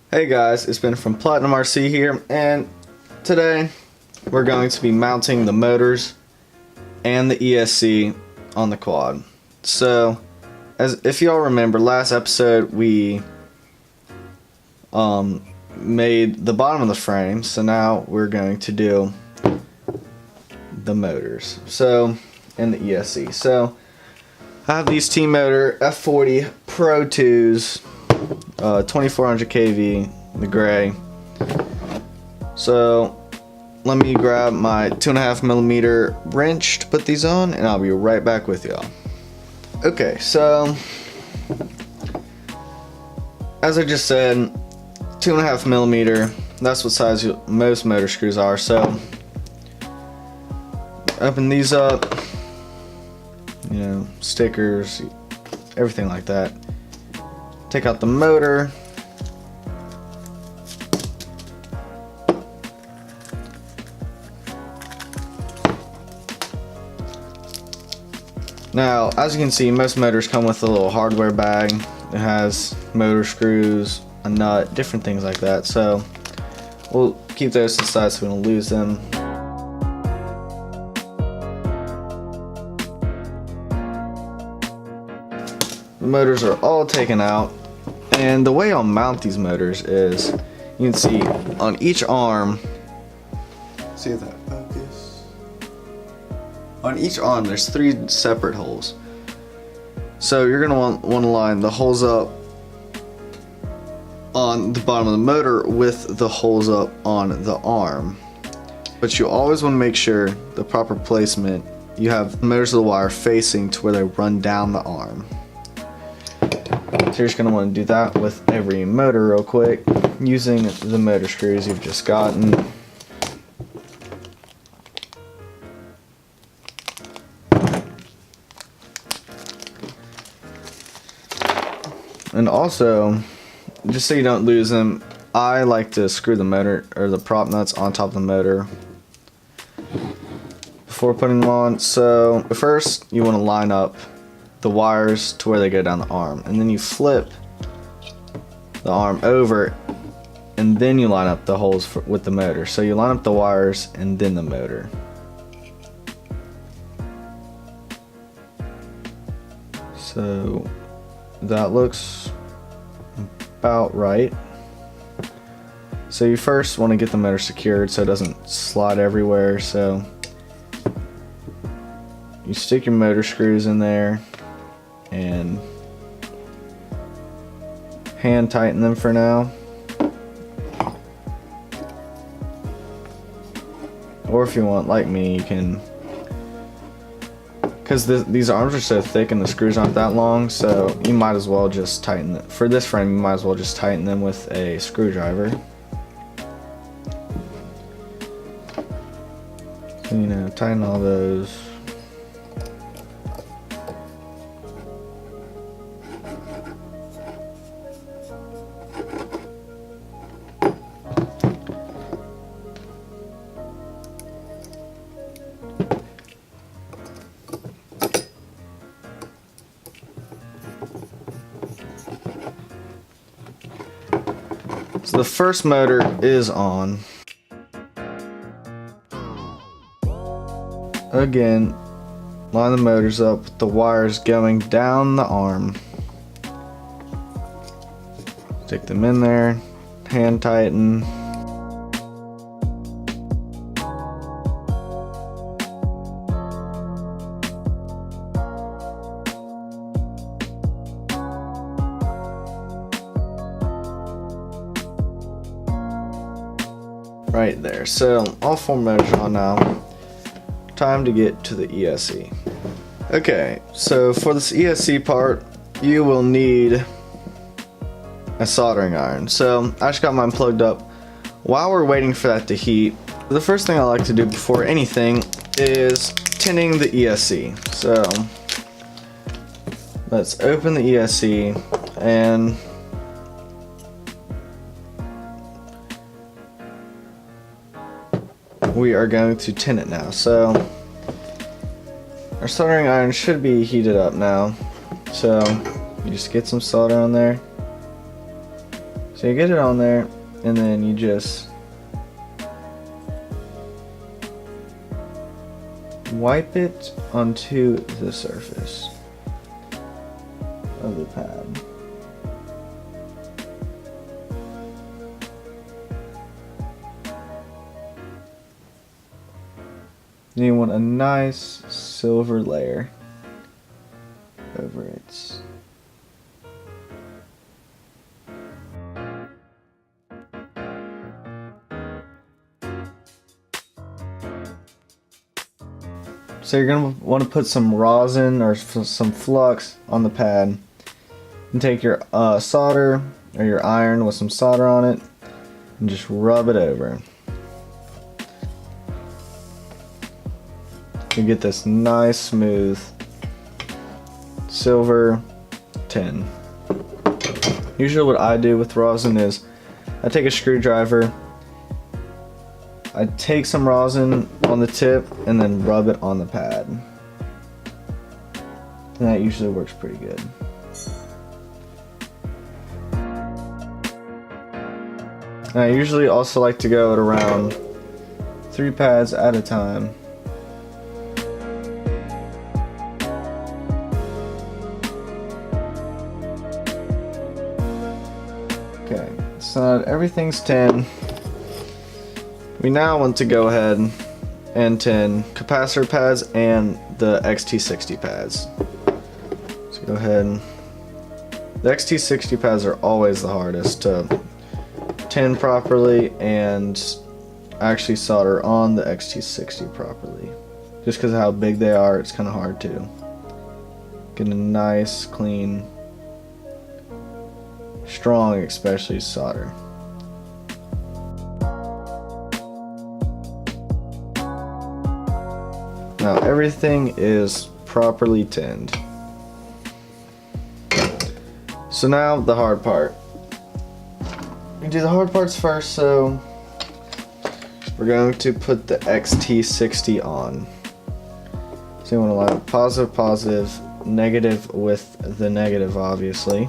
Hey guys, it's Ben from Platinum RC here, and today we're going to be mounting the motors and the ESC on the quad. So, if y'all remember, last episode we made the bottom of the frame, so now we're going to do the motors. So, and the ESC. So, I have these Tmotor F40 Pro IIs. 2400 kV, the gray. So let me grab my 2.5mm wrench to put these on, and I'll be right back with y'all. Okay, so as I just said, 2.5mm, that's what size most motor screws are. So open these up, you know, stickers, everything like that. Take out the motor. Now, as you can see, most motors come with a little hardware bag. It has motor screws, a nut, different things like that. So we'll keep those to the side so we don't lose them. The motors are all taken out, and the way I'll mount these motors is, you can see on each arm, see if that focus, on each arm there's 3 separate holes. So you're going to want to line the holes up on the bottom of the motor with the holes up on the arm. But you always want to make sure the proper placement, you have the motors of the wire facing to where they run down the arm. So you're just going to want to do that with every motor real quick using the motor screws you've just gotten. And also, just so you don't lose them, I like to screw the motor or the prop nuts on top of the motor before putting them on. So first you want to line up the wires to where they go down the arm, and then you flip the arm over, and then you line up the holes with the motor. So you line up the wires and then the motor. So that looks about right. So you first want to get the motor secured so it doesn't slide everywhere. So you stick your motor screws in there and hand tighten them for now. Or if you want, like me, you can, because these arms are so thick and the screws aren't that long, so you might as well just tighten them. For this frame, you might as well just tighten them with a screwdriver. So, you know, tighten all those. So the first motor is on. Again, line the motors up with the wires going down the arm. Stick them in there, hand tighten. Right there. So all 4 motors on now. Time to get to the ESC. Okay, so for this ESC part, you will need a soldering iron. So I just got mine plugged up. While we're waiting for that to heat, the first thing I like to do before anything is tinning the ESC. So let's open the ESC, and we are going to tin it now. So our soldering iron should be heated up now. So you just get some solder on there. So you get it on there, and then you just wipe it onto the surface of the pad. And you want a nice silver layer over it. So you're going to want to put some rosin or some flux on the pad, and take your solder or your iron with some solder on it and just rub it over. You get this nice smooth silver tin. Usually what I do with rosin is I take a screwdriver, I take some rosin on the tip and then rub it on the pad. And that usually works pretty good. And I usually also like to go at around 3 pads at a time. Okay, so everything's tin. We now want to go ahead and tin capacitor pads and the XT60 pads. So go ahead. The XT60 pads are always the hardest to tin properly and actually solder on the XT60 properly. Just because of how big they are, it's kind of hard to get a nice, clean, strong, especially solder. Now everything is properly tinned. So now the hard part. We do the hard parts first, so we're going to put the XT60 on. So you want to line up positive, positive, negative with the negative, obviously.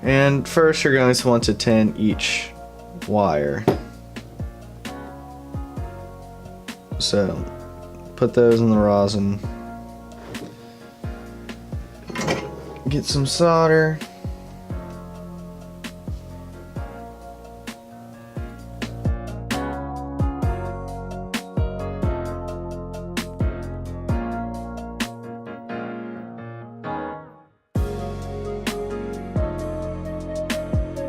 And first you're going to want to tin each wire. So put those in the rosin. Get some solder.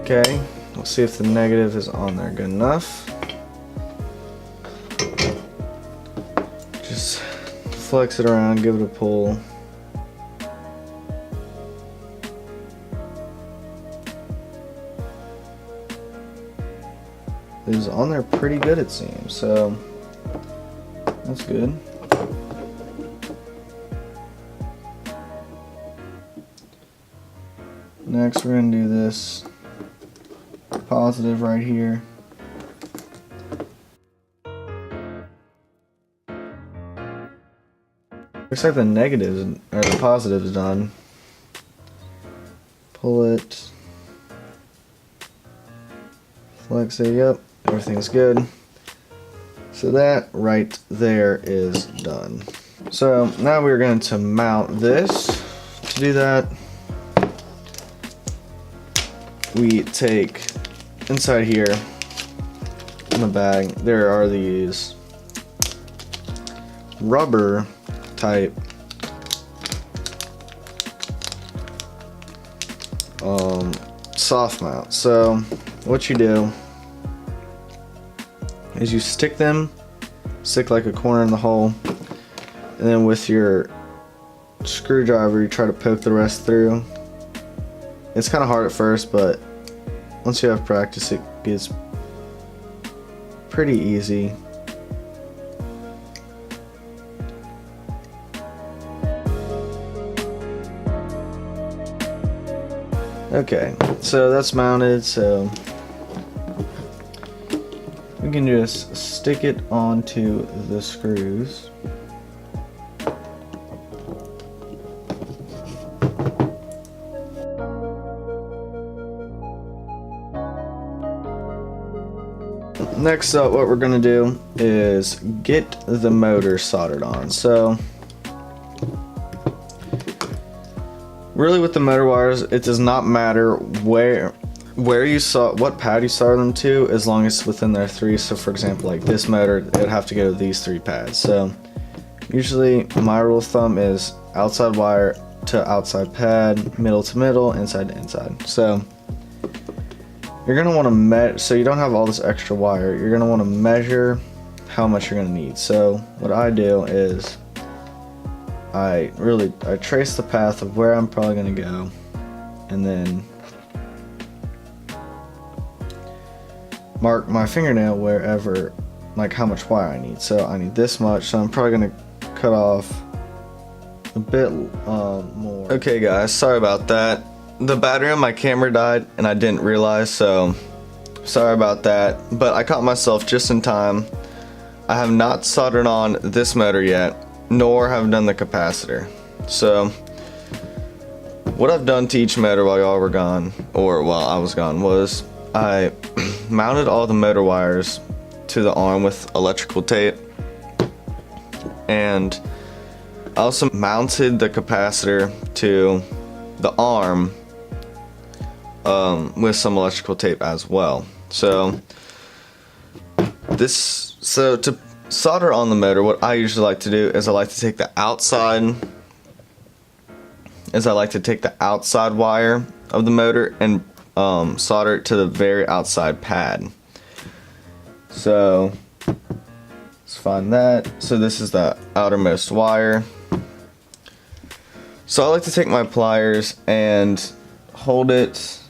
Okay, let's see if the negative is on there good enough. Just flex it around, give it a pull. It is on there pretty good, it seems, so that's good. Next we're going to do this positive right here. Looks like the negative or the positive is done. Pull it. Flex it, yep, everything's good. So that right there is done. So now we're going to mount this. To do that, we take inside here in the bag, there are these rubber type soft mount. So what you do is you stick like a corner in the hole, and then with your screwdriver you try to poke the rest through. It's kind of hard at first, but once you have practice it gets pretty easy. Okay, so that's mounted, so we can just stick it onto the screws. next up, what we're gonna do is get the motor soldered on. So really with the motor wires, it does not matter where you what pad you solder them to, as long as it's within their three. So for example, like this motor, it would have to go to these three pads. So usually my rule of thumb is outside wire to outside pad, middle to middle, inside to inside. So you're gonna want to measure, so you don't have all this extra wire, you're gonna want to measure how much you're gonna need. So what I do is I trace the path of where I'm probably gonna go, and then mark my fingernail wherever, like how much wire I need. So I need this much, so I'm probably gonna cut off a bit more. Okay guys, sorry about that. The battery on my camera died and I didn't realize, so sorry about that, but I caught myself just in time. I have not soldered on this motor yet, nor have done the capacitor. So what I've done to each motor while y'all were gone, or while I was gone, was I mounted all the motor wires to the arm with electrical tape, and I also mounted the capacitor to the arm with some electrical tape as well. So to solder on the motor, what I usually like to do is I like to take the outside wire of the motor and solder it to the very outside pad. So let's find that. So this is the outermost wire. So I like to take my pliers and hold it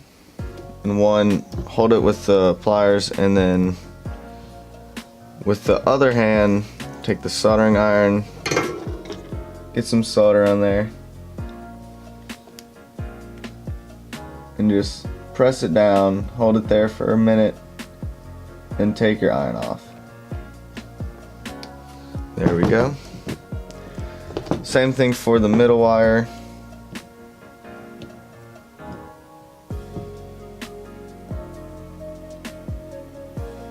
with the pliers, and then with the other hand take the soldering iron, get some solder on there, and just press it down, hold it there for a minute, and take your iron off. There we go. Same thing for the middle wire.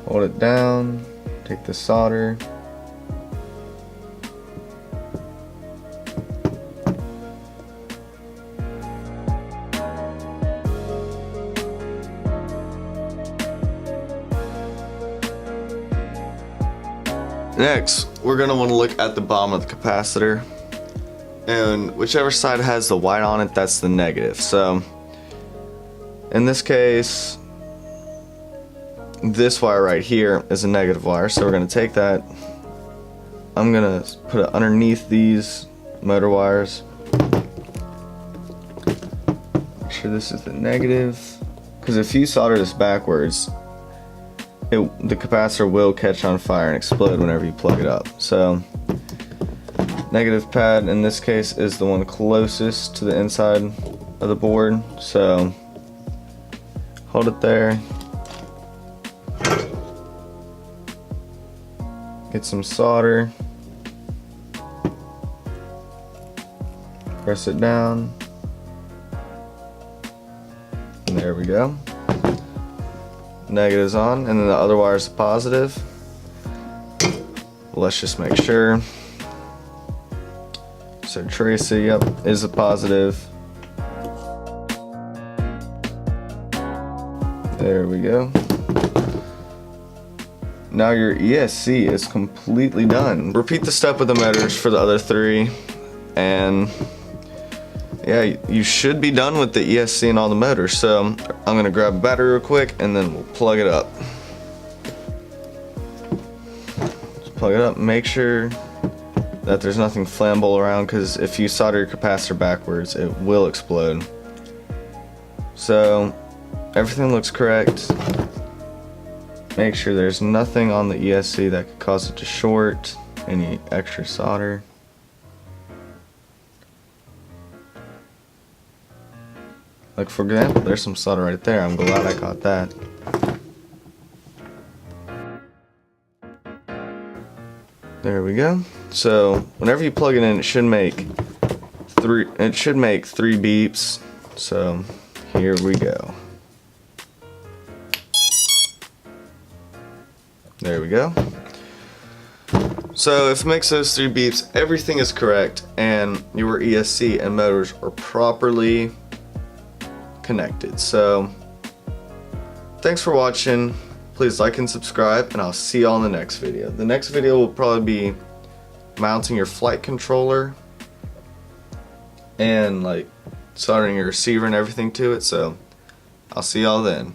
Hold it down, take the solder, next, we're going to want to look at the bottom of the capacitor, and whichever side has the white on it, that's the negative. So in this case, this wire right here is a negative wire, so we're going to take that, I'm going to put it underneath these motor wires, make sure this is the negative, because if you solder this backwards, the capacitor will catch on fire and explode whenever you plug it up. So negative pad in this case is the one closest to the inside of the board, so hold it there, get some solder, press it down, and there we go. Negative's on, and then the other wire's positive. Let's just make sure. So Tracy, yep, is a positive. There we go. Now your ESC is completely done. Repeat the step with the motors for the other three, and yeah, you should be done with the ESC and all the motors. So I'm gonna grab a battery real quick and then we'll plug it up. Just plug it up, make sure that there's nothing flammable around, because if you solder your capacitor backwards, it will explode. So everything looks correct. Make sure there's nothing on the ESC that could cause it to short, any extra solder. Like for example, there's some solder right there. I'm glad I caught that. There we go. So whenever you plug it in, it should make three beeps. So here we go. There we go. So if it makes those 3 beeps, everything is correct and your ESC and motors are properly connected. So thanks for watching. Please like and subscribe, and I'll see y'all in the next video. The next video will probably be mounting your flight controller and like soldering your receiver and everything to it. So I'll see y'all then.